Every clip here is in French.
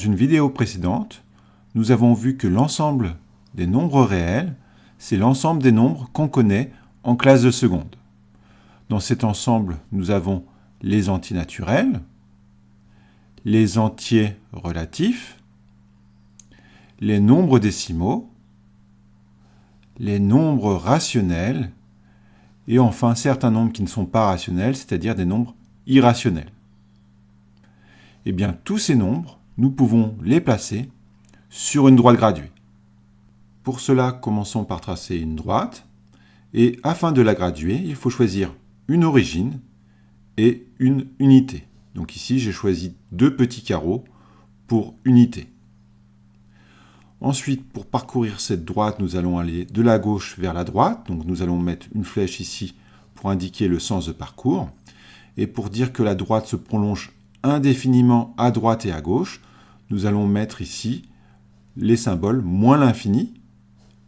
une vidéo précédente, nous avons vu que l'ensemble des nombres réels, c'est l'ensemble des nombres qu'on connaît en classe de seconde. Dans cet ensemble, nous avons les entiers naturels, les entiers relatifs, les nombres décimaux, les nombres rationnels et enfin certains nombres qui ne sont pas rationnels, c'est-à-dire des nombres irrationnels. Eh bien, tous ces nombres, nous pouvons les placer sur une droite graduée. Pour cela, commençons par tracer une droite. Et afin de la graduer, il faut choisir une origine et une unité. Donc ici, j'ai choisi 2 petits carreaux pour unité. Ensuite, pour parcourir cette droite, nous allons aller de la gauche vers la droite. Donc nous allons mettre une flèche ici pour indiquer le sens de parcours. Et pour dire que la droite se prolonge indéfiniment à droite et à gauche, nous allons mettre ici les symboles moins l'infini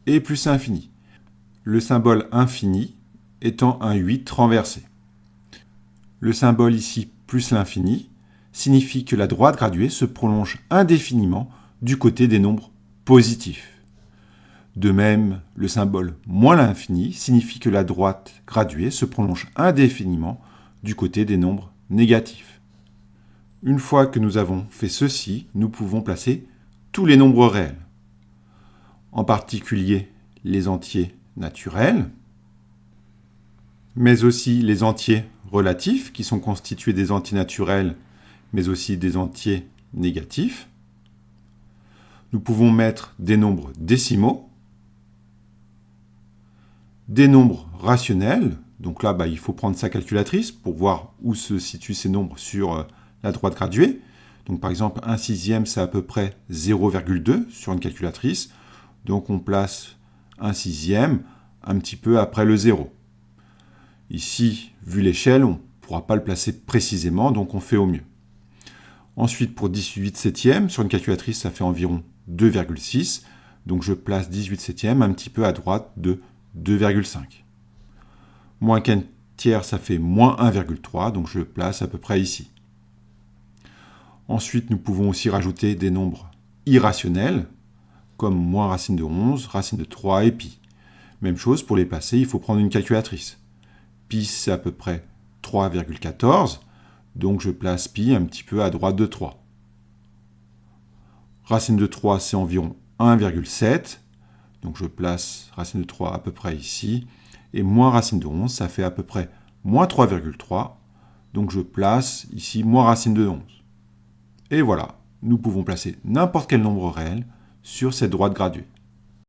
et plus l'infini. Le symbole infini étant un 8 renversé. Le symbole ici plus l'infini signifie que la droite graduée se prolonge indéfiniment du côté des nombres positifs. De même, le symbole moins l'infini signifie que la droite graduée se prolonge indéfiniment du côté des nombres négatifs. Une fois que nous avons fait ceci, nous pouvons placer tous les nombres réels, en particulier les entiers naturels, mais aussi les entiers relatifs, qui sont constitués des entiers naturels, mais aussi des entiers négatifs. Nous pouvons mettre des nombres décimaux, des nombres rationnels. Donc là, il faut prendre sa calculatrice pour voir où se situent ces nombres sur la droite graduée. Donc par exemple, 1/6, c'est à peu près 0,2 sur une calculatrice. Donc on place 1/6 un petit peu après le 0. Ici, vu l'échelle, on ne pourra pas le placer précisément, donc on fait au mieux. Ensuite, pour 18/7, sur une calculatrice, ça fait environ 2,6. Donc je place 18/7 un petit peu à droite de 2,5. Moins qu'un tiers, ça fait moins 1,3, donc je le place à peu près ici. Ensuite, nous pouvons aussi rajouter des nombres irrationnels, comme moins racine de 11, racine de 3 et pi. Même chose, pour les placer, il faut prendre une calculatrice. Pi, c'est à peu près 3,14, donc je place pi un petit peu à droite de 3. Racine de 3, c'est environ 1,7, donc je place racine de 3 à peu près ici. Et moins racine de 11, ça fait à peu près moins 3,3, donc je place ici moins racine de 11. Et voilà, nous pouvons placer n'importe quel nombre réel sur cette droite graduée.